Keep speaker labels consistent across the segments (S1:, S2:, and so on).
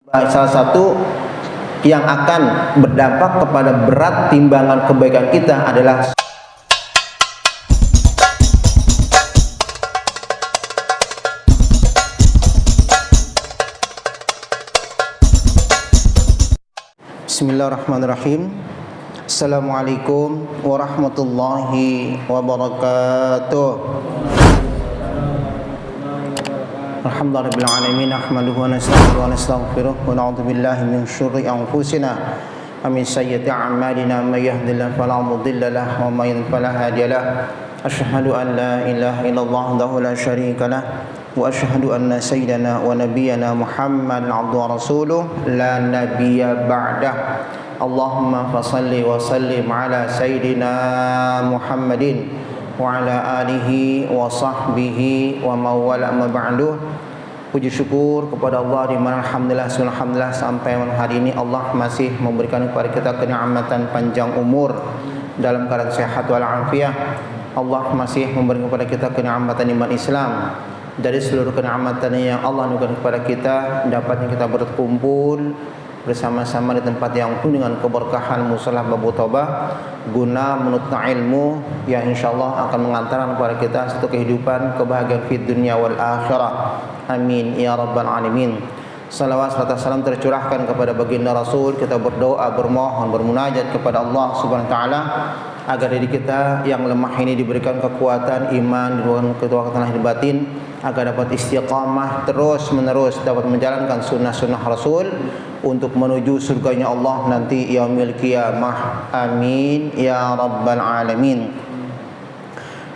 S1: Salah satu yang akan berdampak kepada berat timbangan kebaikan kita adalah Bismillahirrahmanirrahim. Assalamualaikum warahmatullahi wabarakatuh. Alhamdulillahirabbil alamin, nahmaduhu wa nasta'inuhu wa nastaghfiruh wa na'udzu billahi min syurri anfusina wa min sayyiati a'malina, may yahdihillahu fala mudilla lahu wa may yudlil fala hadiya lahu. Asyhadu an la ilaha illallah wahdahu la syarika lahu wa asyhadu anna sayyidana wa nabiyyana Muhammadan 'abduhu wa rasuluh la nabiyya ba'dah. Allahumma fashalli wa sallim ala sayyidina Muhammadin wa ala alihi wa sahbihi wa mawala ma ba'du. Puji syukur kepada Allah di mana alhamdulillah sampai hari ini Allah masih memberikan kepada kita kenikmatan panjang umur dalam keadaan sehat wal afiat. Allah masih memberikan kepada kita kenikmatan iman Islam. Dari seluruh kenikmatan yang Allah berikan kepada kita, dapatnya kita berkumpul bersama-sama di tempat yang penuh dengan keberkahan mushola Babu Taubah guna menuntut ilmu yang insyaallah akan mengantarkan kepada kita satu kehidupan kebahagiaan fid dunya wal akhirah. Amin ya rabbal alamin. Salawat serta salam tercurahkan kepada baginda Rasul. Kita berdoa, bermohon, bermunajat kepada Allah Subhanahu wa taala agar diri kita yang lemah ini diberikan kekuatan iman dan kekuatan lahir batin, agar dapat istiqamah terus menerus dapat menjalankan sunnah-sunnah Rasul untuk menuju surganya Allah nanti yaumil qiyamah. Amin ya rabbal alamin.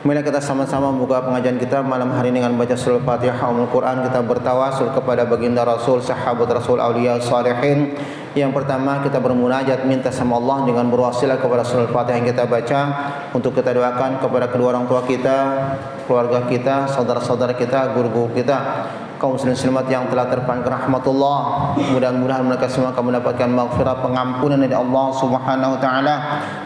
S1: Mari kita sama-sama membuka pengajian kita malam hari ini dengan baca surah Fatihah Ummul Quran. Kita bertawasul kepada baginda Rasul, sahabat Rasul, auliya salihin. Yang pertama kita bermunajat minta sama Allah dengan berwasilah kepada surah Fatihah yang kita baca, untuk kita doakan kepada kedua orang tua kita, keluarga kita, saudara-saudara kita, guru-guru kita, kaum muslimin muslimat yang telah terpanggil rahmatullah. Mudah-mudahan mereka semua akan mendapatkan maghfirah, pengampunan dari Allah Subhanahu wa taala.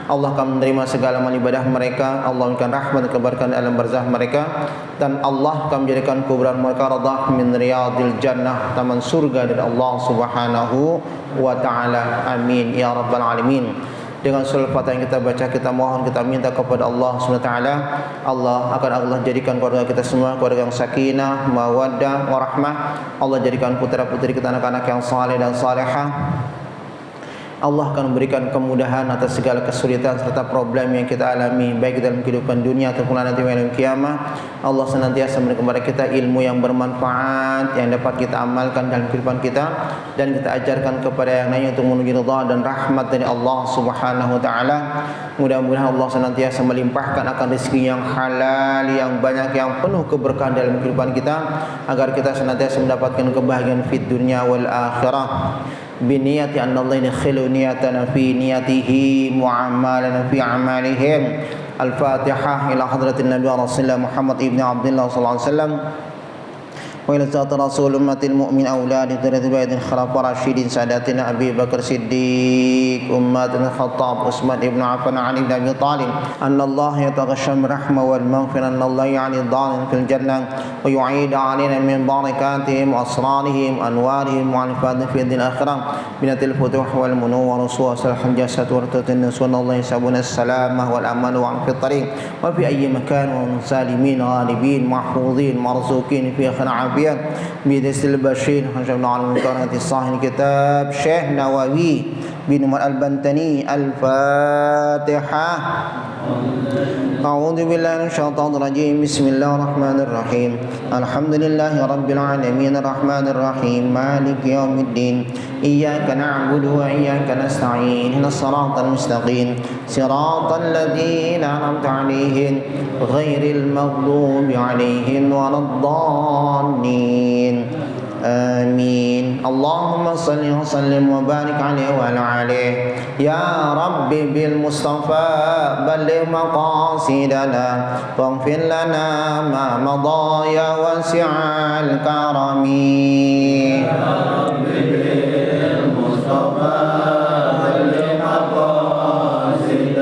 S1: Allah akan menerima segala amal ibadah mereka. Allah memberikan rahmat dan keberkahan dalam barzakh mereka, dan Allah akan menjadikan kuburan mereka radhah min riyadil jannah, taman surga dari Allah Subhanahu wa taala. Amin ya rabbal alamin. Dengan surah Fatihah yang kita baca, kita mohon, kita minta kepada Allah Subhanahu wa taala, Allah jadikan keluarga kita semua keluarga yang sakinah, mawaddah, warahmah. Allah jadikan putra-putri kita anak-anak yang saleh dan salehah. Allah akan memberikan kemudahan atas segala kesulitan serta problem yang kita alami, baik dalam kehidupan dunia ataupun nanti malam kiamat. Allah senantiasa memberikan kepada kita ilmu yang bermanfaat yang dapat kita amalkan dalam kehidupan kita, dan kita ajarkan kepada yang lain untuk menuju ridha dan rahmat dari Allah Subhanahu wa taala. Mudah-mudahan Allah senantiasa melimpahkan akan rezeki yang halal, yang banyak, yang penuh keberkahan dalam kehidupan kita, agar kita senantiasa mendapatkan kebahagiaan fid dunya wal akhirah. Biniyati anna Allah yakhilu niyatana fi niyatihi mu'amalana fi amalihim. Al-Fatihah ila hadratin Nabi Rasulullah Muhammad ibn Abdullah sallallahu alaihi wasallam wa ila zat Rasul ummatil mu'min auladi dzurriyyati baydin khulafa rasyidin sadatina Abi Bakar Siddiq ummatul Khattab Utsman ibn Affan Ali bin Abi Thalib. Anna Allah yataghasham rahma wal maghfirah, anna Allah yani dhalin fil jannah wa yu'id 'alaina min barakatihim wa asrarihim anwarihim wa alfadhi fi din akhirah binatil futuh wal munawwar wa salahul jasad wa ratatin sallallahu sabuna salamah wal aman wa fi tariq wa fi ayyi makan wa salimin ghalibin mahfuzin marzuqin fi khair bidasil bashir hajabna al mukarrati sahih kitab Syekh Nawawi bin Umar al-Bantani. Al-Fatihah. A'udzu billahi minasyaitonir rajim. Bismillahirrahmanirrahim. Alhamdulillahi rabbil alamin arrahmanir rahim maliki yaumiddin. Iyyaka na'budu wa iyyaka nasta'in. Ihdinas siratal mustaqim. Siratal ladzina an'amta 'alaihim ghairil maghdubi 'alaihim waladdallin. Amin. Allahumma salli wa sallim wa barik alaihi wa ala alihi. Ya Rabbi bil Mustafa balligh maqasidana waghfir lana ma madha ya wasi'al karami. Ya Rabbi bil Mustafa balligh maqasidana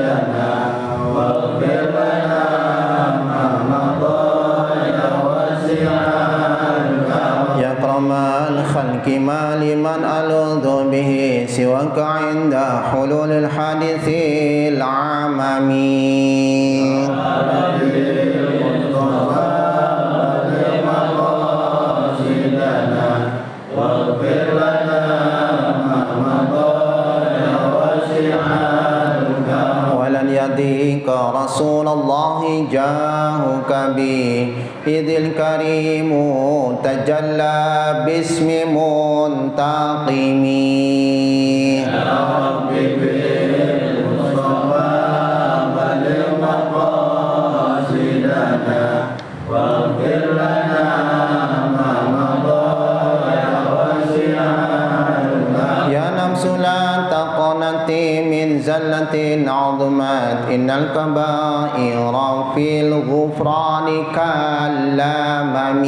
S1: waghfir lana ma madha ya wasi'al karami. Ya akramal khalqi maliman al ألوذ به سواك عند حلول الحادث العممي ولن يضيق رسول الله جاهك به إذ الكريم تجلى باسم منتقم يا رب بالمصطفى بلغ مقاصدنا واغفر لنا ما مضى يا واسع يا نفس لا تقنطي من زلة عظمت إن الكبائر في الغفران كالأمم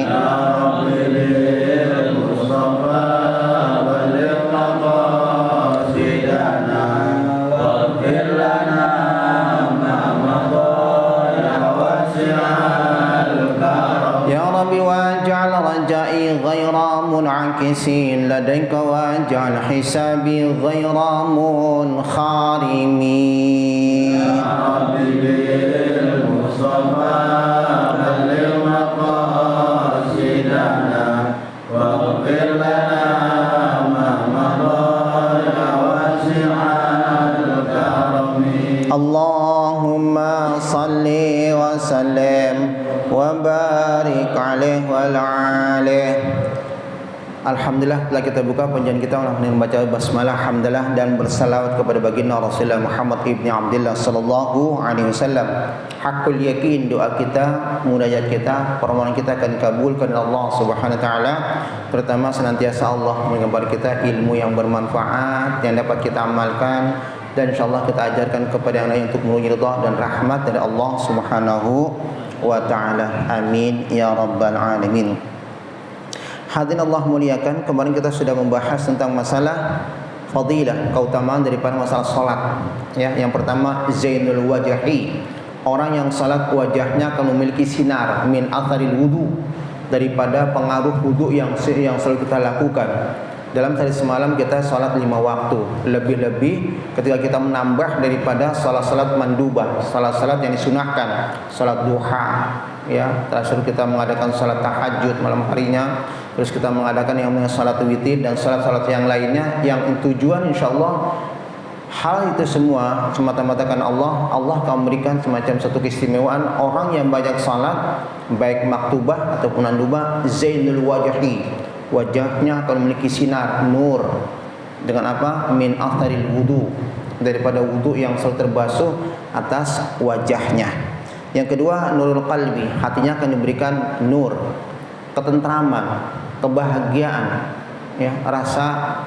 S1: يا رب بالمصطفى بلغ مقاصدنا واغفر لنا ما مضى يا واسع الكرم يا رب واجعل رجائي غير منعكسين لديك واجعل حسابي غير منخرم يا رب بالمصطفى بلغ مقاصدنا واغفر لنا ما مضى يا واسع الكرم اللهم صل وسلم وبارك عليه وعلى آله. Alhamdulillah, telah kita buka penjelasan kita dengan membaca basmalah, hamdalah dan bersalawat kepada baginda Rasulullah Muhammad ibni Abdullah sallallahu alaihi wasallam. Hakul yakin, doa kita, munajat kita, permohonan kita akan dikabulkan oleh Allah Subhanahu wa taala. Pertama, senantiasa Allah memberikan kepada kita ilmu yang bermanfaat yang dapat kita amalkan, dan insyaallah kita ajarkan kepada yang lain untuk menuju ridha dan rahmat dari Allah Subhanahu wa taala. Amin ya rabbal alamin. Hadirin Allah muliakan, kemarin kita sudah membahas tentang masalah fadilah, keutamaan daripada masalah salat. Ya, yang pertama zainul wajhi. Orang yang salat wajahnya akan memiliki sinar min atharil wudu, daripada pengaruh wudu yang selalu kita lakukan. Dalam tadi semalam kita salat 5 waktu, lebih-lebih ketika kita menambah daripada salat-salat mandubah, salat-salat yang disunahkan, salat duha, ya, terakhir kita mengadakan salat tahajud malam harinya, terus kita mengadakan yang namanya salat witir dan salat-salat yang lainnya, yang tujuan insyaallah hal itu semua semata-mata karena Allah akan memberikan semacam satu keistimewaan. Orang yang banyak salat, baik maktubah ataupun mandubah, zainul wajhi, wajahnya akan memiliki sinar nur. Dengan apa? Min atharil wudu, daripada wudu yang selalu terbasuh atas wajahnya. Yang kedua, nurul qalbi, hatinya akan diberikan nur, ketentraman, kebahagiaan, ya, rasa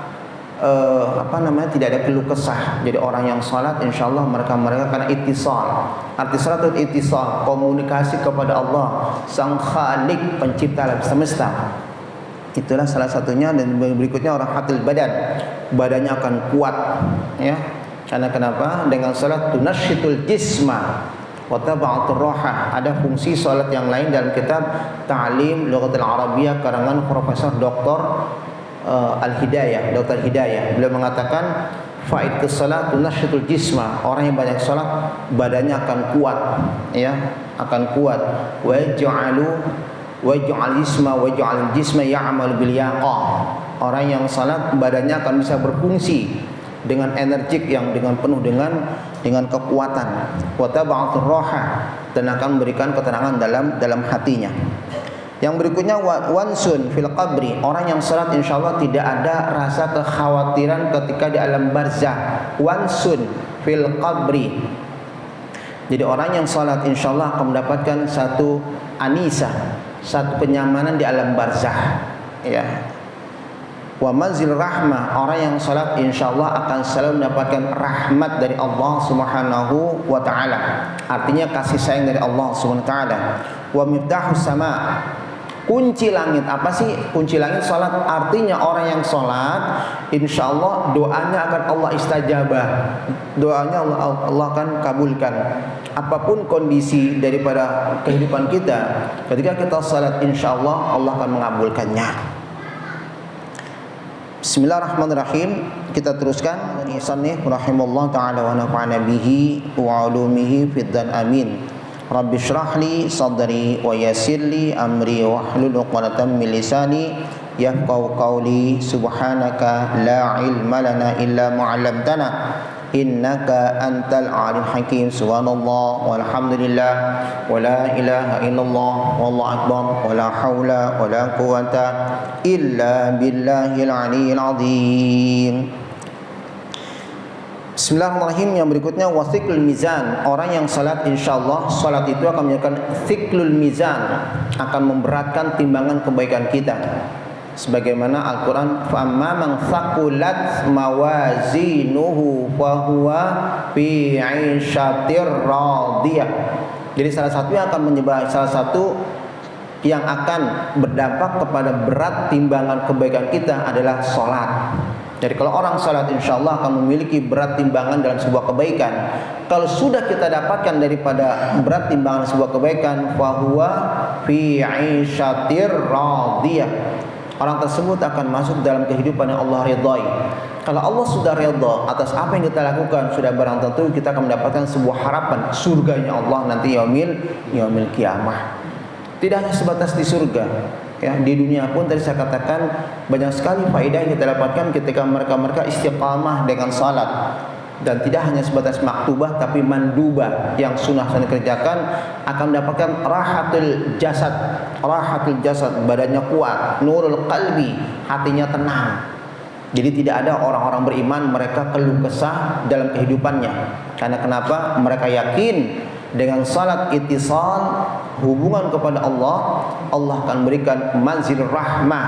S1: tidak ada keluh kesah. Jadi orang yang salat insyaallah mereka karena ittisal. Arti salat itu ittisal, komunikasi kepada Allah Sang Khalik, pencipta alam semesta. Itulah salah satunya. Dan berikutnya orang hatil badan, badannya akan kuat, ya. Karena kenapa? Dengan salat tunasyitul jisma wa tab'atur roha. Ada fungsi salat yang lain dalam kitab Ta'lim Lughatul Arabiyyah karangan Profesor Dr. Al-Hidayah, Dr. Hidayah. Beliau mengatakan fa'idatus salat tunasyitul jisma. Orang yang banyak salat badannya akan kuat, ya, akan kuat. Wa ja'al jisma ya'mal bil yaqah. Orang yang salat badannya akan bisa berfungsi dengan energik, yang dengan penuh dengan kekuatan. Wa tab'atur roha, dan akan memberikan keterangan dalam hatinya. Yang berikutnya wansun fil qabri. Orang yang salat insyaallah tidak ada rasa kekhawatiran ketika di alam barzah. Wansun fil qabri. Jadi orang yang salat insyaallah akan mendapatkan satu anisah, satu kenyamanan di alam barzah, ya. Wa manzil rahmah. Orang yang salat insyaallah akan selalu mendapatkan rahmat dari Allah Subhanahu wa taala. Artinya kasih sayang dari Allah Subhanahu wa taala. Wa miftahus sama, kunci langit. Apa sih kunci langit? Salat. Artinya orang yang salat insyaallah doanya akan Allah istajabah, doanya Allah akan kabulkan. Apapun kondisi daripada kehidupan kita, ketika kita salat insyaallah Allah akan mengabulkannya. Bismillahirrahmanirrahim. Kita teruskan. Musannif rahimallahu taala wa nafa'ana bihi wa ulumihi fid dan amin. Rabbi shrah li sadri wa yassir li amri wa hlul 'uqdatam min lisani yafqahu qawli. Subhanaka la ilma lana illa ma 'allamtana innaka antal alim hakim. Subhanallah walhamdulillah wa la ilaha illallah wallahu akbar wa la haula wa la quwata illa billahil aliyyil azim. Bismillahirrahmanirrahim. Yang berikutnya wasiqlul mizan. Orang yang salat insyaallah salat itu akan menyebabkan thiqlul mizan, akan memberatkan timbangan kebaikan kita. Sebagaimana Al-Quran, فَأَمَّا مَنْ ثَقُلَتْ مَوَازِينُهُ فَهُوَ فِي عِيشَةٍ رَاضِيَةٍ. Jadi salah satu yang akan berdampak kepada berat timbangan kebaikan kita adalah sholat. Jadi kalau orang sholat insya Allah akan memiliki berat timbangan dalam sebuah kebaikan. Kalau sudah kita dapatkan daripada berat timbangan sebuah kebaikan, فَهُوَ فِي عِيشَةٍ رَاضِيَةٍ, orang tersebut akan masuk dalam kehidupan yang Allah ridhai. Kalau Allah sudah ridha atas apa yang kita lakukan, sudah barang tentu kita akan mendapatkan sebuah harapan surganya Allah nanti yaumil kiamah. Tidak hanya sebatas di surga, ya, di dunia pun tadi saya katakan banyak sekali faedah yang kita dapatkan ketika mereka istiqamah dengan salat. Dan tidak hanya sebatas maktubah tapi mandubah yang sunnah dikerjakan, akan mendapatkan rahatul jasad, badannya kuat, nurul qalbi, hatinya tenang. Jadi tidak ada orang-orang beriman mereka keluh kesah dalam kehidupannya. Karena kenapa? Mereka yakin dengan salat ittisal, hubungan kepada Allah, Allah akan berikan manzil rahmah,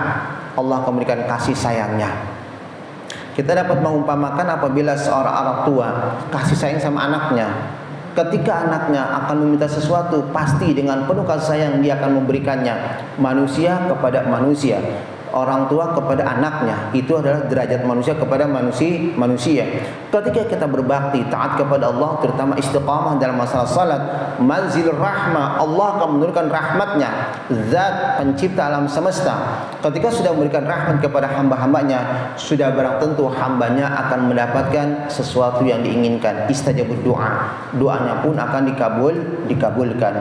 S1: Allah akan berikan kasih sayangnya. Kita dapat mengumpamakan apabila seorang orang tua kasih sayang sama anaknya. Ketika anaknya akan meminta sesuatu, pasti dengan penuh kasih sayang dia akan memberikannya. Manusia kepada manusia, orang tua kepada anaknya, itu adalah derajat manusia kepada manusia. Ketika kita berbakti, taat kepada Allah, terutama istiqamah dalam masalah salat, manzil rahmah, Allah akan menurunkan rahmatnya. Zat pencipta alam semesta, ketika sudah memberikan rahmat kepada hamba-hambanya, sudah barang tentu hambanya akan mendapatkan sesuatu yang diinginkan. Istajabud doa, doanya pun akan dikabulkan.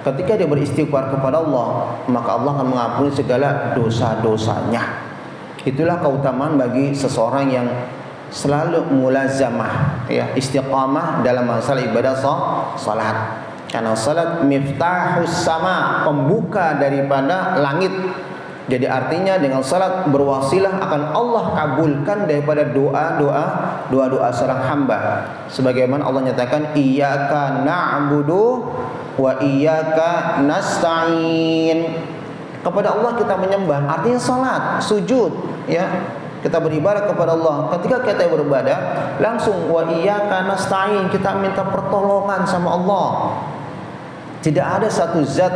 S1: Ketika dia beristighfar kepada Allah, maka Allah akan mengampuni segala dosa-dosanya. Itulah keutamaan bagi seseorang yang selalu mulazamah, ya, istiqamah dalam masalah ibadah salat. Karena salat miftahus sama, pembuka daripada langit. Jadi artinya dengan salat berwasilah akan Allah kabulkan daripada doa-doa seorang hamba. Sebagaimana Allah nyatakan iyyaka na'budu wa iyyaka nasta'in. Kepada Allah kita menyembah, artinya salat, sujud, ya. Kita beribadah kepada Allah. Ketika kita beribadah, langsung wa iyyaka nasta'in, kita minta pertolongan sama Allah. Tidak ada satu zat,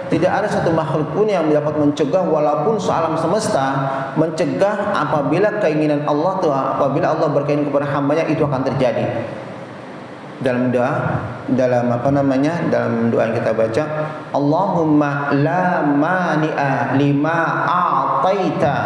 S1: tidak ada satu makhluk pun yang dapat mencegah, walaupun sealam semesta mencegah apabila keinginan Allah tuh, apabila Allah berkeinginan kepada hambanya, itu akan terjadi. Dalam doa, dalam doa yang kita baca, Allahumma la mani'a lima a'taita.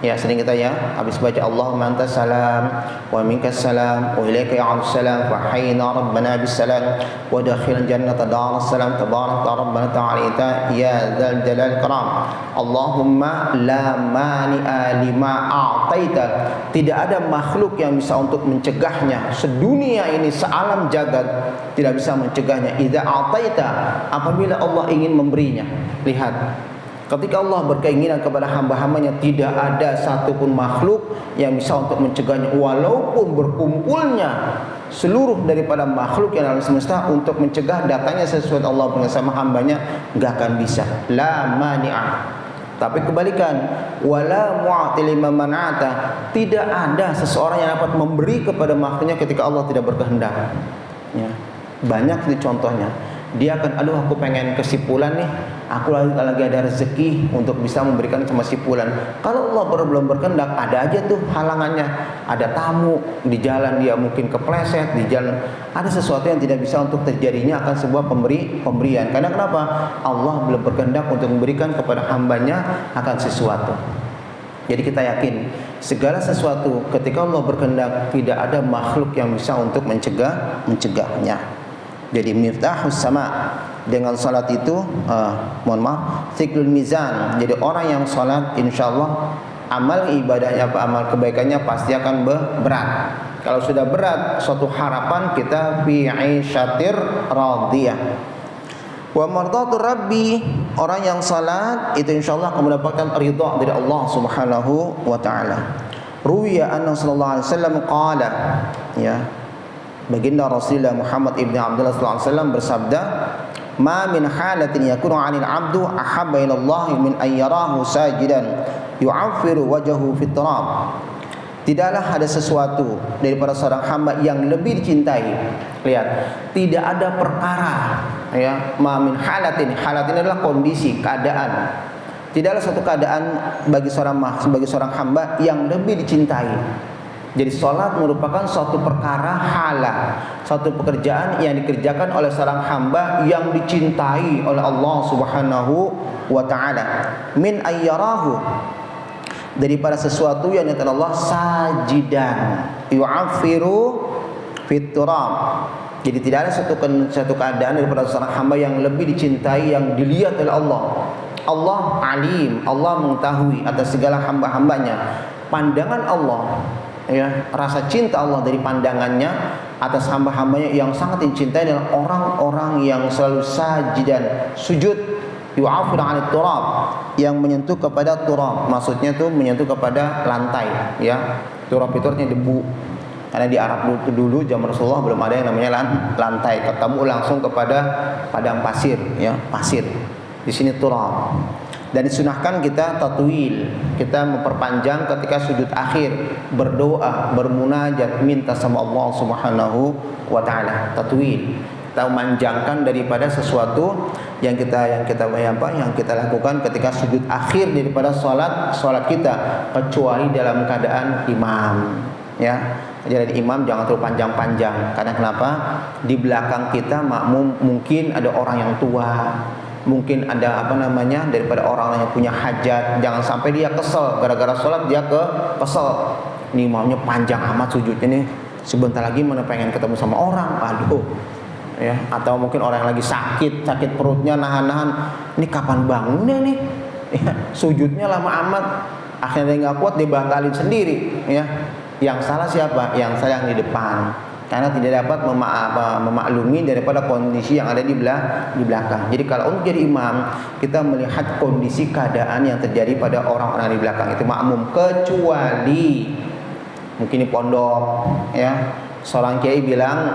S1: Ya, sering kita ya habis baca Allahumma antas salam wa minkas salam wa ilaika ya'udus salam wa hayyina rabbana bis salam wa dakhilal jannata daras salam tabarakta rabbana ta'ala ya dzal jalal karam. Allahumma la mani'a lima a'taita. Tidak ada makhluk yang bisa untuk mencegahnya. Sedunia ini, sealam jagat tidak bisa mencegahnya. Idza a'taita, apabila Allah ingin memberinya. Lihat, ketika Allah berkeinginan kepada hamba-hambanya, tidak ada satupun makhluk yang bisa untuk mencegahnya. Walaupun berkumpulnya seluruh daripada makhluk yang dalam semesta untuk mencegah datangnya sesuatu Allah bersama hambanya, enggak akan bisa. La mani'ah. Tapi kebalikan, wala mu'ti liman mana'ata. Tidak ada seseorang yang dapat memberi kepada makhluknya ketika Allah tidak berkehendak. Ya. Banyak itu contohnya. Dia akan, aduh aku pengen kesimpulan nih, aku lagi ada rezeki untuk bisa memberikan sama sipulan. Kalau Allah belum berkehendak, ada aja tuh halangannya. Ada tamu di jalan, dia mungkin kepleset di jalan. Ada sesuatu yang tidak bisa untuk terjadinya akan sebuah pemberian. Karena kenapa? Allah belum berkehendak untuk memberikan kepada hambanya akan sesuatu. Jadi kita yakin segala sesuatu ketika Allah berkehendak tidak ada makhluk yang bisa untuk mencegahnya. Jadi miftahus sama, dengan salat itu mohon maaf thiqlul mizan. Jadi orang yang salat insyaallah amal ibadahnya apa amal kebaikannya pasti akan berat. Kalau sudah berat suatu harapan kita fi 'aisyatir radiyah. Wa mardhatur rabbi, orang yang salat itu insyaallah akan mendapatkan ridha dari Allah Subhanahu wa taala. Ruwiya anna sallallahu alaihi wasallam qala, ya, baginda Rasulullah Muhammad ibn Abdullah sallallahu alaihi wasallam bersabda, ma min halatin yakunu 'anil 'abdu ahabba ila Allah min an yarahu sajidan yu'affiru wajhahu fit turab. Tidaklah ada sesuatu daripada seorang hamba yang lebih dicintai. Lihat, tidak ada perkara, ya, ma min halatin. Halat ini adalah kondisi, keadaan. Tidaklah suatu keadaan bagi seorang hamba yang lebih dicintai. Jadi salat merupakan suatu perkara halal, suatu pekerjaan yang dikerjakan oleh seorang hamba yang dicintai oleh Allah Subhanahu wa taala. Min ayyarahu, daripada sesuatu yang dikatakan Allah sajidan yu'affiru fit turab. Jadi tidak ada satu keadaan daripada seorang hamba yang lebih dicintai, yang dilihat oleh Allah. Allah alim, Allah mengetahui atas segala hamba-hambanya. Pandangan Allah, ya, rasa cinta Allah dari pandangannya atas hamba-hambanya yang sangat dicintai adalah orang-orang yang selalu sajidan, sujud, yu'afir 'anil turab, yang menyentuh kepada turab. Maksudnya itu menyentuh kepada lantai, ya. Turab itu artinya debu. Karena di Arab dulu zaman Rasulullah belum ada yang namanya lantai, ketemu langsung kepada padang pasir, ya, pasir. Di sini turab. Dan disunahkan kita tatwil, kita memperpanjang ketika sujud akhir, berdoa, bermunajat, minta sama Allah Subhanahu wa taala. Tatwil, kita memanjangkan daripada sesuatu yang kita lakukan ketika sujud akhir daripada salat kita, kecuali dalam keadaan imam, ya. Jadi imam jangan terlalu panjang-panjang. Karena kenapa? Di belakang kita makmum mungkin ada orang yang tua, mungkin ada daripada orang yang punya hajat. Jangan sampai dia kesel gara-gara sholat, dia kesel. Ini imamnya panjang amat sujudnya nih, sebentar lagi mana pengen ketemu sama orang, aduh, ya. Atau mungkin orang yang lagi sakit perutnya, nahan-nahan, ini kapan bangunnya nih, ya. Sujudnya lama amat, akhirnya dia nggak kuat, dia batalin sendiri, ya. Yang salah siapa? Yang salah yang di depan, karena tidak dapat memaklumi daripada kondisi yang ada di belakang. Jadi kalau untuk jadi imam, kita melihat kondisi keadaan yang terjadi pada orang-orang di belakang itu makmum, kecuali mungkin di pondok, ya, seorang kiai bilang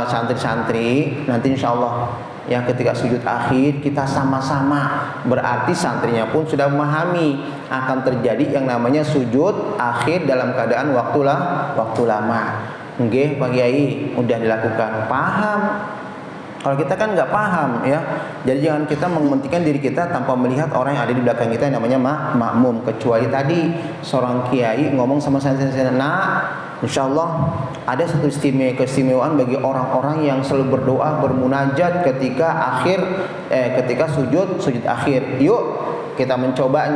S1: santri-santri nanti insya Allah, ya, ketika sujud akhir kita sama-sama, berarti santrinya pun sudah memahami akan terjadi yang namanya sujud akhir dalam keadaan waktu lama. Nggih, Pak Kiai, udah dilakukan, paham. Kalau kita kan nggak paham, ya. Jadi jangan kita mementingkan diri kita tanpa melihat orang yang ada di belakang kita yang namanya makmum. Kecuali tadi seorang kiai ngomong sama saya, insya Allah ada satu keistimewaan bagi orang-orang yang selalu berdoa, bermunajat ketika sujud akhir. Yuk kita mencoba.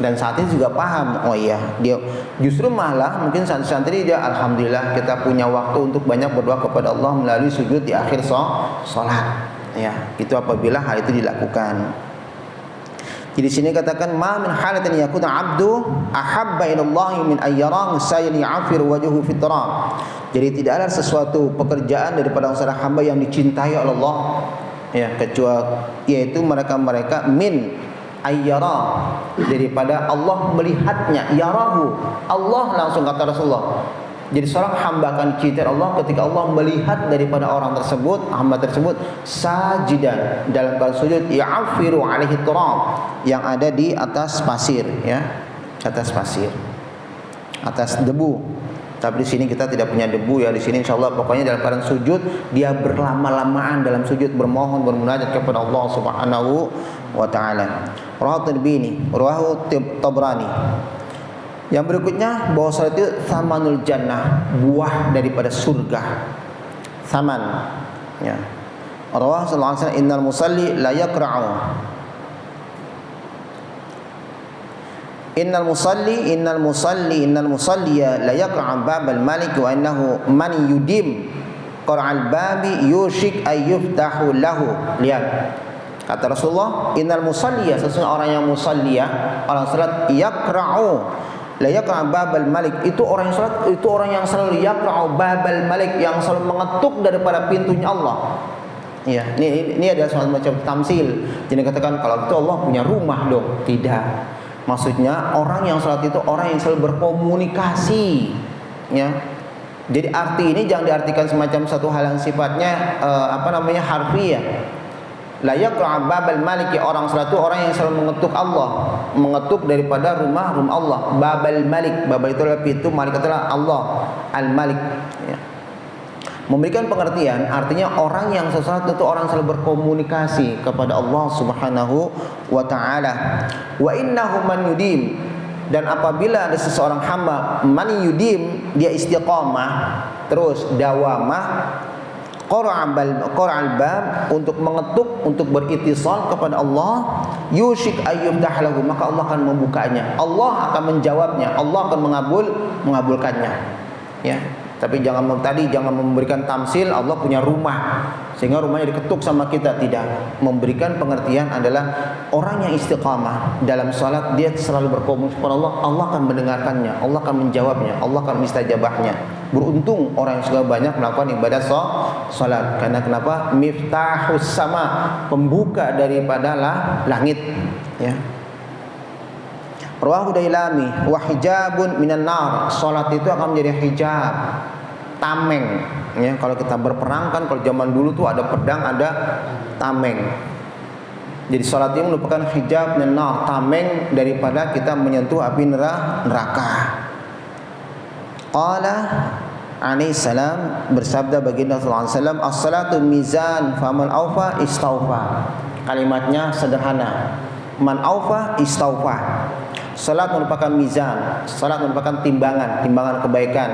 S1: Dan saat ini juga paham, oh iya, dia justru malah mungkin santri-santri dia alhamdulillah kita punya waktu untuk banyak berdoa kepada Allah melalui sujud di akhir salat, ya. Itu apabila hal itu dilakukan. Jadi sini katakan ma min halatin yakuna 'abdu ahabba ila Allah min ayyarahu sayyid ya'fir wajhuhu fit turab. Jadi tidak ada sesuatu pekerjaan daripada seorang hamba yang dicintai oleh Allah, ya, kecuali yaitu mereka min ayyara, daripada Allah melihatnya, yarahu, Allah langsung kata Rasulullah. Jadi seorang hamba akan dicintai Allah ketika Allah melihat daripada orang tersebut, hamba tersebut sajidan, dalam keadaan sujud, ya'afiru alaihi turab, yang ada di atas pasir, ya, atas pasir, atas debu. Tapi di sini kita tidak punya debu, ya. Di sini insyaallah pokoknya dalam keadaan sujud dia berlama-lamaan dalam sujud, bermohon, bermunajat kepada Allah Subhanahu wa taala. Rawahu Tirmidzi, rawahu Tabrani. Yang berikutnya bahwa salat itu thamanul jannah, buah daripada surga. Thaman, ya. Rawahu sallallahu alaihi wasallam, innal musalli la yaqra'u innal musalliya la yaqra' babal malik wa innahu man yudim qara'al babi yushik ayyuftahu lahu. Lihat kata Rasulullah, innal musalliya, sesungguhnya orang yang musalliya, orang salat, yaqra'u la yaqra' babal malik, itu orang yang salat, itu orang yang selalu yaqra'u babal malik, yang selalu mengetuk daripada pintunya Allah. Ya, ini adalah suatu macam tamsil. Jadi katakan kalau itu Allah punya rumah dong. Tidak. Maksudnya orang yang salat itu orang yang selalu berkomunikasi. Ya. Jadi arti ini jangan diartikan semacam satu hal yang sifatnya harfiah. La yaqra' babal maliki, orang salat itu orang yang selalu mengetuk Allah, mengetuk daripada rumah Allah. Babal malik, babal itu adalah pintu, malik adalah Allah, al-malik. Ya. Memberikan pengertian artinya orang yang sesuatu itu orang selalu berkomunikasi kepada Allah Subhanahu wa taala. Wa innahu man yudim, dan apabila ada seseorang hamba man yudim, dia istiqamah terus dawamah, qara'al bab, untuk mengetuk, untuk beritisal kepada Allah, yushik ayyubdah lahu, maka Allah akan membukanya, Allah akan menjawabnya, Allah akan mengabulkannya. Ya. Tapi jangan memberikan tamsil Allah punya rumah sehingga rumahnya diketuk sama kita. Tidak. Memberikan pengertian adalah orang yang istiqamah dalam salat, dia selalu berkomunikasi kepada Allah, Allah akan mendengarkannya, Allah akan menjawabnya, Allah akan mustajabahnya. Beruntung orang yang sudah banyak melakukan ibadah salat. Karena kenapa? Miftahus sama, pembuka daripada langit. Ya. Rawahu Dailami, wa hijabun minan nar, salat itu akan menjadi hijab, tameng. Ya, kalau kita berperang kan, kalau zaman dulu tuh ada pedang, ada tameng. Jadi salat ini merupakan hijab minan nar, tameng daripada kita menyentuh api neraka. Qala alaihi salam, bersabda baginda sallallahu alaihi wasallam, as-salatu mizan faman aufa istaufa. Kalimatnya sederhana, man aufa istaufa. Salat merupakan mizan, salat merupakan timbangan kebaikan.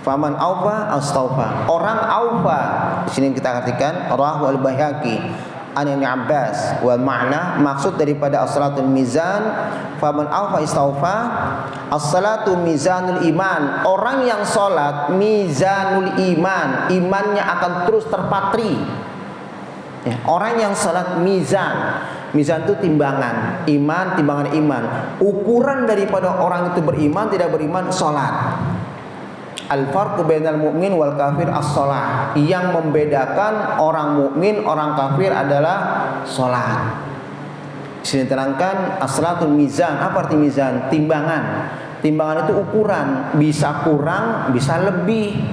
S1: Faman aufa astaufa. Orang aufa di sini kita artikan rawahu al-Baihaqi an Ibnu Abbas, wal makna, maksud daripada as-salatul mizan faman aufa istaufa, as-salatu mizanul iman. Orang yang salat mizanul iman, imannya akan terus terpatri. Ya, orang yang salat mizan itu timbangan iman. Ukuran daripada orang itu beriman tidak beriman, salat. Al-farqu bainal mu'min wal kafir as-shalah. Yang membedakan orang mukmin, orang kafir adalah salat. Di sini terangkan as-salatul mizan. Apa arti mizan? Timbangan. Timbangan itu ukuran, bisa kurang, bisa lebih.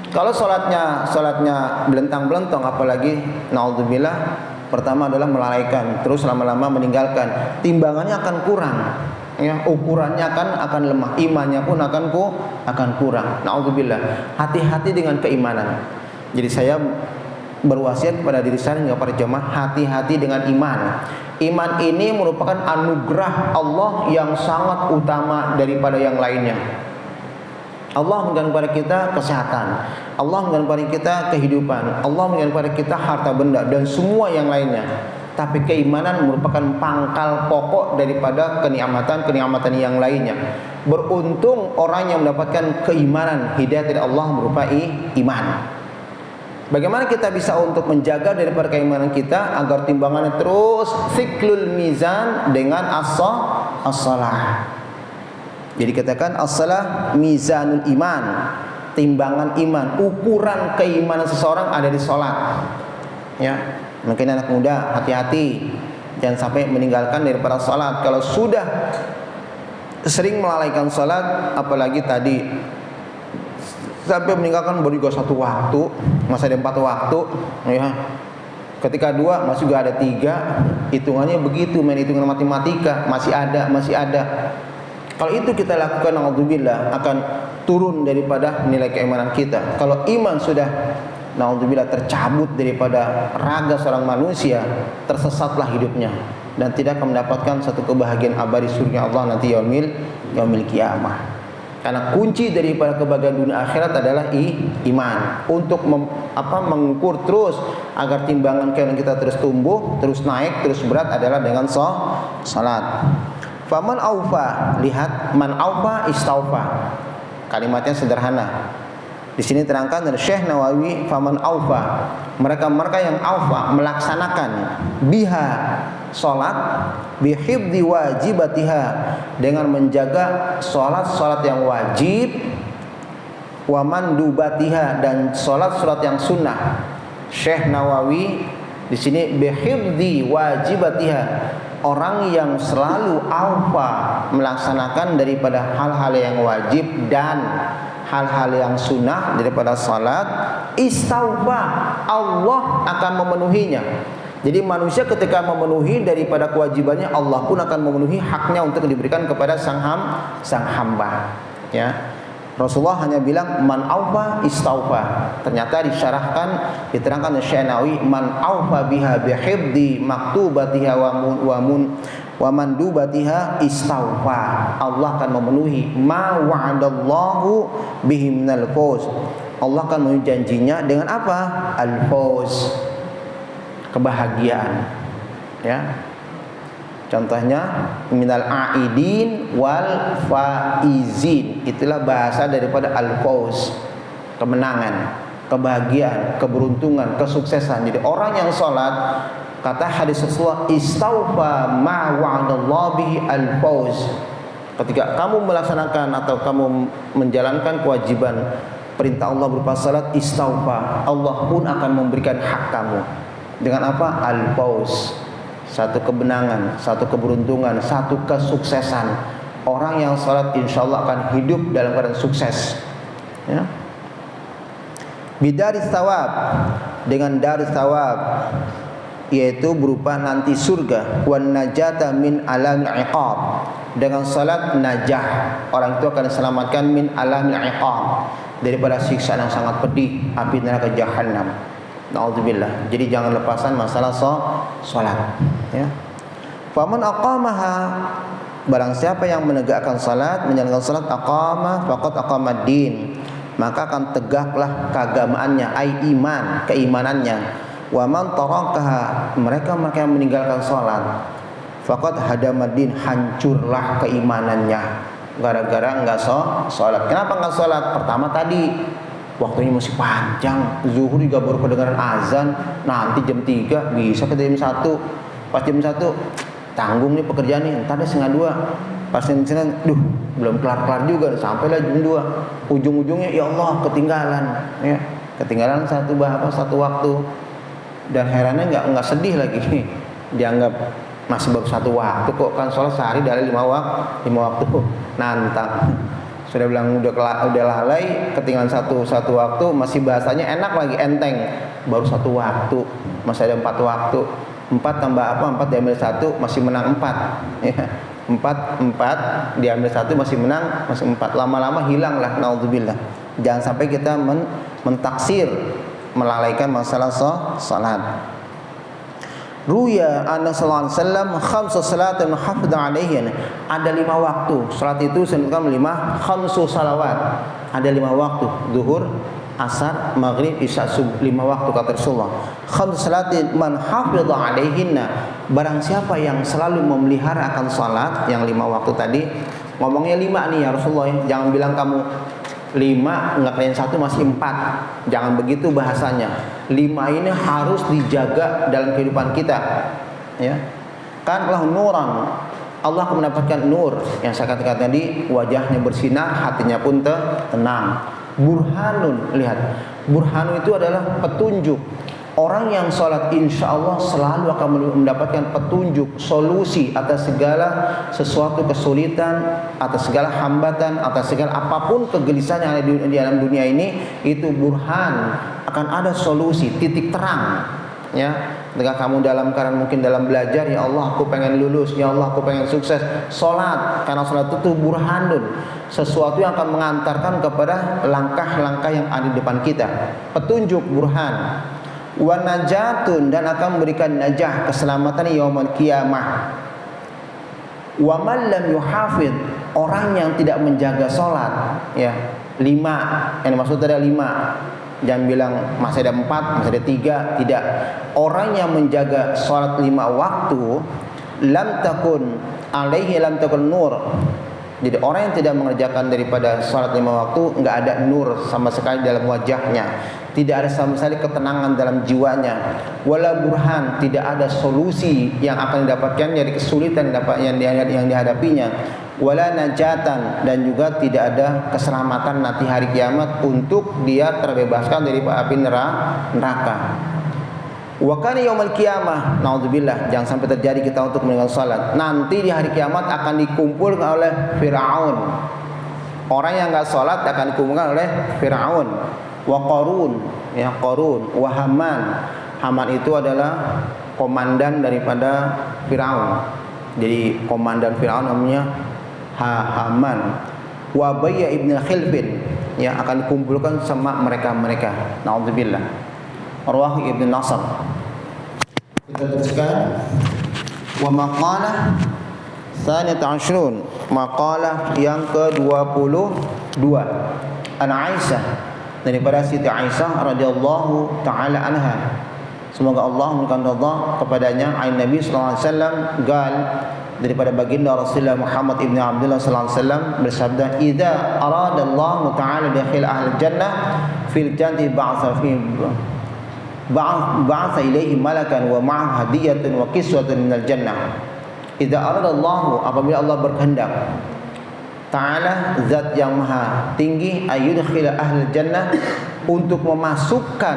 S1: Kalau salatnya belentang-belentong, apalagi naudzubillah, pertama adalah melalaikan, terus lama-lama meninggalkan, timbangannya akan kurang. Ya, ukurannya akan lemah, imannya pun akan kurang. Naudzubillah. Hati-hati dengan keimanan. Jadi saya berwasiat kepada diri saya dan kepada jemaah, hati-hati dengan iman. Iman ini merupakan anugerah Allah yang sangat utama daripada yang lainnya. Allah memberikan kepada kita kesehatan, Allah memberikan kepada kita kehidupan, Allah memberikan kepada kita harta benda dan semua yang lainnya. Tapi keimanan merupakan pangkal pokok daripada kenikmatan yang lainnya. Beruntung orang yang mendapatkan keimanan, hidayah dari Allah berupa iman. Bagaimana kita bisa untuk menjaga daripada keimanan kita agar timbangannya terus siklul mizan dengan as-shalah. Jadi katakan as-shalah mizanul iman, timbangan iman, ukuran keimanan seseorang ada di salat. Ya, mungkin anak muda hati-hati jangan sampai meninggalkan daripada salat. Kalau sudah sering melalaikan salat, apalagi tadi sampai meninggalkan baru juga satu waktu, masih ada 4 waktu, ya. Ketika 2 masih juga ada 3, hitungannya begitu, main hitungan matematika, masih ada. Kalau itu kita lakukan, naudzubillah, akan turun daripada nilai keimanan kita. Kalau iman sudah, naudzubillah, tercabut daripada raga seorang manusia, tersesatlah hidupnya dan tidak akan mendapatkan satu kebahagiaan abadi surga Allah nanti yaumil qiyamah. Karena kunci daripada kebahagiaan dunia akhirat adalah iman. Untuk mengukur terus agar timbangan keimanan kita terus tumbuh, terus naik, terus berat adalah dengan salat. Faman aufa, lihat man aufa istaufa. Kalimatnya sederhana. Di sini terangkan dari Syekh Nawawi, faman aufa, mereka yang aufa melaksanakan biha salat bihifdzi wajibatiha, dengan menjaga salat yang wajib, wa mandubatiha, dan salat yang sunnah. Syekh Nawawi di sini bihifdzi wajibatiha, orang yang selalu aufa melaksanakan daripada hal-hal yang wajib dan hal-hal yang sunnah daripada salat, istaufa, Allah akan memenuhinya. Jadi manusia ketika memenuhi daripada kewajibannya, Allah pun akan memenuhi haknya untuk diberikan kepada sang hamba. Ya. Rasulullah hanya bilang man aufa istaufa. Ternyata disyarahkan, diterangkan oleh Syekh Nawawi, man aufa biha bihifdzi maktubatiha wa mandubatiha istaufa. Allah akan memenuhi ma wa'adallahu bihi minal fawz. Allah akan memenuhi janjinya dengan apa? Al-fawz, kebahagiaan. Ya. Contohnya minal aidin wal faizin. Itulah bahasa daripada al-fawz, kemenangan, kebahagiaan, keberuntungan, kesuksesan. Jadi orang yang salat, kata hadis Rasulullah, istaufa ma wa'adallahu bihi al-fawz. Ketika kamu melaksanakan atau kamu menjalankan kewajiban perintah Allah berupa salat, istaufa, Allah pun akan memberikan hak kamu. Dengan apa? Al-fawz. Satu kemenangan, satu keberuntungan, satu kesuksesan. Orang yang salat insya Allah akan hidup dalam keadaan sukses. Ya. Bidaris thawab, dengan daris thawab, yaitu berupa nanti surga. Wan najata min alamil iqab, dengan salat najah, orang itu akan diselamatkan min alamil iqab, daripada siksaan yang sangat pedih, api neraka jahanam. Na'udzubillah. Jadi jangan lepasan masalah salat. Ya. Faman aqamaha, barang siapa yang menegakkan salat, menjalankan salat, aqama faqad aqamad din, maka akan tegaklah keagamaannya, ai iman, keimanannya. Wa man tarakaha, mereka yang meninggalkan salat, faqad hadamad din, hancurlah keimanannya gara-gara enggak salat. Kenapa enggak salat? Pertama tadi waktunya masih panjang, zuhur juga baru kedengaran azan, nanti jam 3 bisa ke jam 1. Pas jam 1 tanggung nih pekerjaan nih, entar deh setengah 2. Pas jam 9, belum kelar-kelar juga, sampailah jam 2. Ujung-ujungnya ya Allah ketinggalan, ya. Ketinggalan satu waktu. Dan herannya enggak sedih lagi. Dianggap masih baru satu waktu kok, kan sholat sehari dari 5 waktu. Nantang. Sudah bilang udah lalai, ketinggalan satu waktu, masih bahasanya enak lagi, enteng. Baru satu waktu, masih ada 4 waktu. 4 tambah apa? 4 diambil 1 masih menang 4. Ya. 4 diambil 1 masih menang, masih 4. Lama-lama hilang lah, naudzubillah. Jangan sampai kita mentaksir, melalaikan masalah salat. Ruya anna sallallahu alaihi wasallam khamsu salatin hafidha alaihin. Ada 5 waktu. Salat itu disebutkan 5 khamsu salawat. Ada 5 waktu. Zuhur, asar, maghrib, isya, subuh. 5 waktu kata Rasulullah. Khamsu salatin man hafidha alaihinna. Barang siapa yang selalu memelihara akan salat, yang 5 waktu tadi. Ngomongnya 5 nih ya Rasulullah. Jangan bilang kamu 5 enggak kalian 1 masih 4. Jangan begitu bahasanya. 5 ini harus dijaga dalam kehidupan kita. Ya. Kan Allah nuran. Allah akan mendapatkan nur. Yang saya katakan tadi, wajahnya bersinar, hatinya pun tenang. Burhanun, lihat. Burhanun itu adalah petunjuk. Orang yang sholat insya Allah selalu akan mendapatkan petunjuk, solusi atas segala sesuatu kesulitan, atas segala hambatan, atas segala apapun kegelisahan yang ada di dalam dunia ini. Itu burhan, akan ada solusi, titik terang. Ya, ketika kamu dalam keadaan mungkin dalam belajar, ya Allah aku pengen lulus, ya Allah aku pengen sukses, sholat, karena sholat itu burhanun, sesuatu yang akan mengantarkan kepada langkah-langkah yang ada di depan kita, petunjuk, burhan. Wa najatun, dan akan memberikan najah, keselamatan yaumul qiyamah. Wa man lam yuhafid, orang yang tidak menjaga salat, ya. 5, yang dimaksud ada 5. Jangan bilang masih ada 4, masih ada 3, tidak. Orang yang menjaga salat 5 waktu, lam takun alaihi lam takun nur. Jadi orang yang tidak mengerjakan daripada salat 5 waktu, enggak ada nur sama sekali dalam wajahnya, tidak ada sama sekali ketenangan dalam jiwanya, wala burhan, tidak ada solusi yang akan didapatkan dari kesulitan yang dihadapinya, wala najatan, dan juga tidak ada keselamatan nanti hari kiamat untuk dia terbebaskan dari api neraka. Wa kana yaumul qiyamah, naudzubillah, jangan sampai terjadi kita untuk meninggalkan salat. Nanti di hari kiamat akan dikumpulkan oleh Firaun. Orang yang enggak salat akan dikumpulkan oleh Firaun, wa Qarun, ya Qarun, wa Haman. Haman itu adalah komandan daripada Firaun. Jadi komandan Firaun namanya Haman. Wa Bayy ibn Khilfin, ya akan dikumpulkan sama mereka-mereka. Naudzubillah. Arwah Ibn Nasr. Kita teruskan. Wa maqalah tsaniyata asyrun, maqalah yang ke-22. An Aisyah, daripada Siti Aisyah radhiyallahu taala anha, semoga Allah memberikan ridha kepadanya, ain Nabi sallallahu alaihi wasallam gal, daripada baginda Rasulullah Muhammad ibn Abdullah sallallahu alaihi wasallam bersabda, idza arada Allah taala dakhil ahli jannah fil jannati ba'atha ilaihi malakan wa ma'ahu hadiyatun wa kiswatun minal jannah. Idza aradallahu, apabila Allah berkehendak, ta'ala, zat yang maha tinggi, ayyudkhila ahlul jannah, untuk memasukkan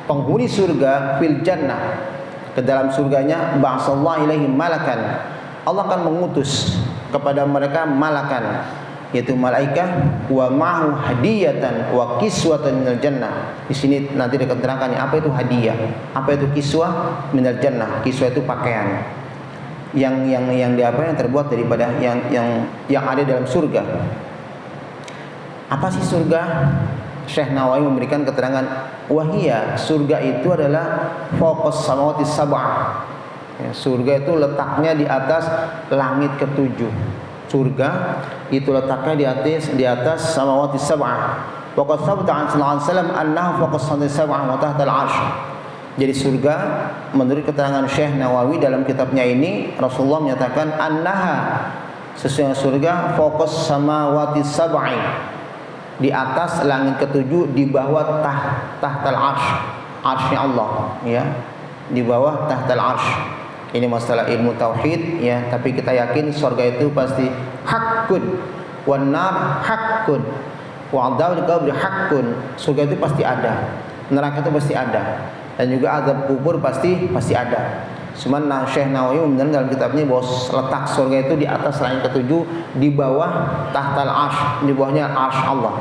S1: penghuni surga fil jannah, ke dalam surganya, ba'atsallahu ilaihi malakan, Allah akan mengutus kepada mereka malakan, yaitu malaikat, wa ma'hu hadiyatan wa kiswatan minal jannah. Di sini nanti diterangkan apa itu hadiah, apa itu kiswah minal jannah. Kiswah itu pakaian yang terbuat daripada yang ada dalam surga. Apa sih surga? Syekh Nawawi memberikan keterangan, wahia, surga itu adalah fawqas samawati sab'ah. Ya, surga itu letaknya di atas langit ketujuh. Surga itu letaknya di atas samawati sab'ah. Wa qad thabata an sallallahu alaihi wasallam annahu fawqa samawati sab'ah wa tahta al-'arsy. Jadi surga menurut keterangan Syekh Nawawi dalam kitabnya ini, Rasulullah menyatakan annaha, sesungguhnya surga fawqa samawati sab'ah, di atas langit ketujuh, di bawah tahtal 'arsy, 'arsy Allah, ya, di bawah tahtal 'arsy. Ini masalah ilmu tauhid, ya, tapi kita yakin surga itu pasti haqqun, wan nar haqqun, wa 'adzabul qabri haqqun. Surga itu pasti ada, neraka itu pasti ada, dan juga azab kubur pasti ada. Cuman Syekh Nawawi membenarkan dalam kitabnya bahwa letak surga itu di atas langit ketujuh, di bawah tahtal 'arsy, di bawahnya 'arsy Allah.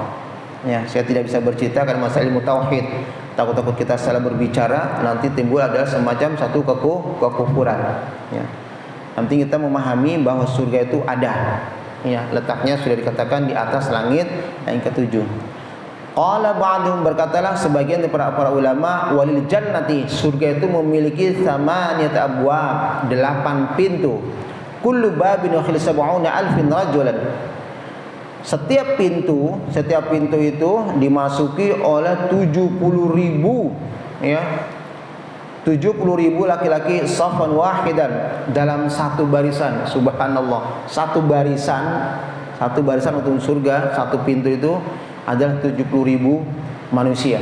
S1: Ya, saya tidak bisa bercerita karena masalah ilmu tauhid. Takut-takut kita salah berbicara, nanti timbul adalah semacam satu kekufuran. Ya. Nanti kita memahami bahwa surga itu ada. Ya, letaknya sudah dikatakan di atas langit yang ketujuh. Qala ba'dhum, berkatalah sebagian daripada para ulama, walil jannati, surga itu memiliki tsamaniyat abwab, 8 pintu. Kullu babin wa sab'una alfin rajulan. Setiap pintu itu dimasuki oleh 70.000, ya, 70.000 laki-laki, safan wahidan, dalam satu barisan. Subhanallah, satu barisan untuk surga, satu pintu itu adalah 70.000 manusia.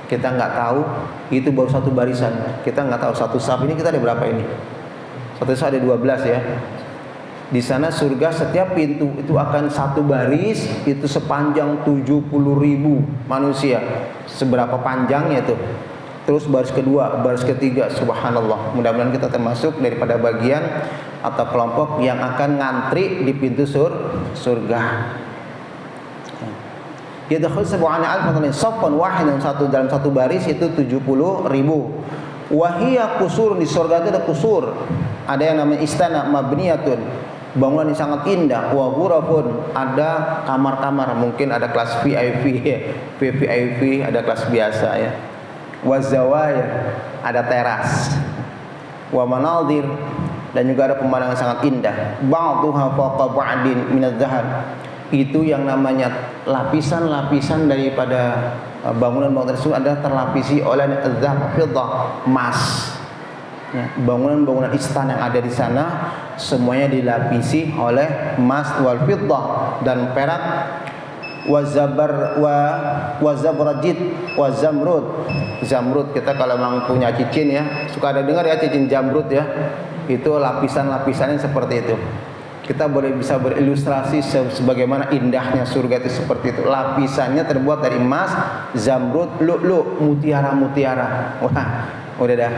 S1: Kita nggak tahu itu baru satu barisan, kita nggak tahu satu saf ini kita ada berapa ini. Satu saf ada 12, ya. Di sana surga setiap pintu itu akan satu baris, itu sepanjang 70.000 manusia. Seberapa panjangnya itu? Terus baris kedua, baris ketiga, subhanallah. Mudah-mudahan kita termasuk daripada bagian atau kelompok yang akan ngantri di pintu surga. Yadkhul sab'una alfan min saffan wahid, dalam satu baris itu 70.000. Wahia kusur, di surga itu ada kusur. Ada yang namanya istana mabniyatun, bangunan yang sangat indah. Wa ghurafun, ada kamar-kamar, mungkin ada kelas VIP, VVIP, ada kelas biasa, ya. Wa zawaya, ada teras. Wa manadhir, dan juga ada pemandangan sangat indah. Ba'dhuha fawqa ba'din minadz zahab, itu yang namanya lapisan-lapisan daripada bangunan-bangunan tersebut adalah terlapisi oleh zahab, fiddah, emas. Ya, bangunan-bangunan istana yang ada di sana semuanya dilapisi oleh emas wal fiddah dan perak, wa zabrajid wa zamrud. Zamrud kita kalau memang punya cincin ya, suka ada dengar ya cincin zamrud ya. Itu lapisan-lapisannya seperti itu. Kita bisa berilustrasi sebagaimana indahnya surga itu seperti itu. Lapisannya terbuat dari emas, zamrud, lu'lu', mutiara-mutiara. Wah, udah dah.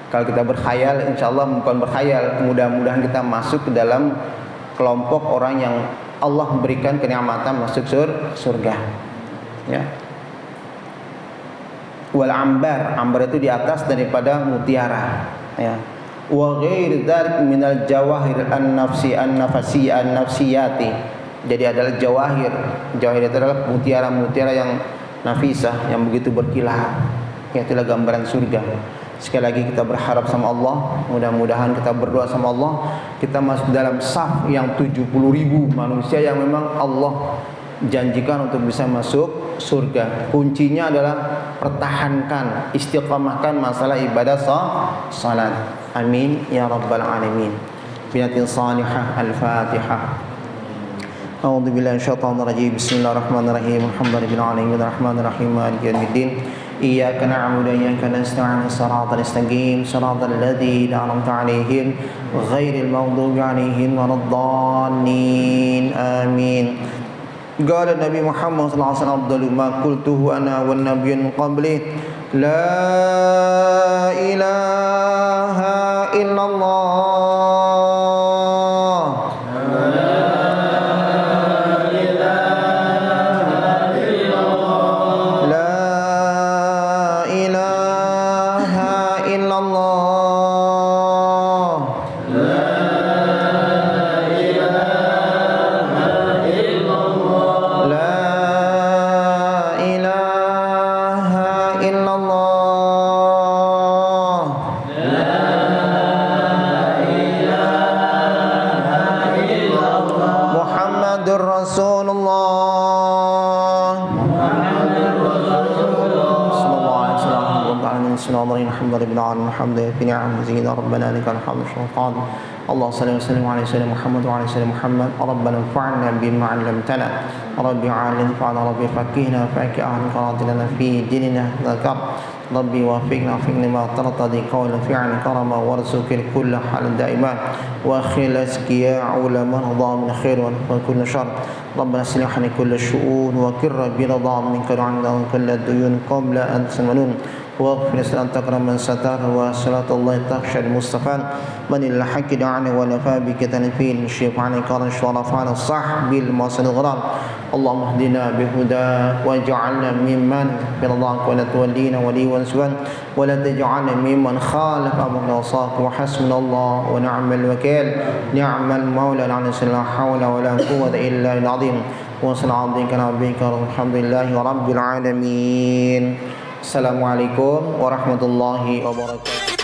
S1: Kalau kita berkhayal, insya Allah bukan berkhayal, mudah-mudahan kita masuk ke dalam kelompok orang yang Allah memberikan kenikmatan masuk surga. Ya. Wal ambar, ambar itu di atas daripada mutiara. Ya. Wa ghair dzalik minal jawahir an-nafsi an-nafasi an-nafsiyati. Jadi adalah jawahir. Jawahir itu adalah mutiara-mutiara yang nafisah, yang begitu berkilau. Itulah gambaran surga. Sekali lagi kita berharap sama Allah, mudah-mudahan kita berdoa sama Allah, kita masuk dalam saf yang 70.000 manusia yang memang Allah janjikan untuk bisa masuk surga. Kuncinya adalah pertahankan, istiqamahkan masalah ibadah salat. Amin ya rabbal alamin. Binatin salihah. Al-Fatihah. A'udzu billahi minasyaitonir rajim. Bismillahirrahmanirrahim. Alhamdulillahirabbil alamin arrahmanir rahim maliki yaumiddin. إياك نعبد وإياك نستعين صراط المستقيم صراط الذين أنعمت عليهم غير المغضوب عليهم ولا الضالين آمين. قال النبي محمد صلى الله عليه وسلم أفضل ما قلته أنا والنبيون من قبلي لا إله إلا الله. الحمد في نعم زينا ربنا لك الحمد الشيطان اللهم صل وسلم على سيدنا محمد وعلى سيدنا محمد ربنا انفعنا بما علمتنا ربي علمنا ربي فقهنا فقه أهل قراءتنا في ديننا ذكر ربي وفقنا لما ترتضي قول فعل كرما وارزق الكل حال دائما وخلصك يا علماء رضا من خير وكل شر ربنا اصلح لي كل الشؤون وكر برضا منك عند كل الديون قبل أن تسمنون واغفر أن تكرم من ستر وصلاة الله تخشى المصطفى من الحق دعني ونفى بك تنفيل الشيخ عن كرش ورفعنا الصح بالمصر الغرام اللهم اهدنا بهدى واجعلنا ممن برضاك ولا تولينا ولي وانسوان ولا تجعلنا ممن خالف أمرك وصاك وحسبنا الله ونعم الوكيل نعم المولى لا حول ولا قوة إلا بالعظيم وصل عظيمك ربك الحمد لله رب العالمين. Assalamualaikum warahmatullahi wabarakatuh.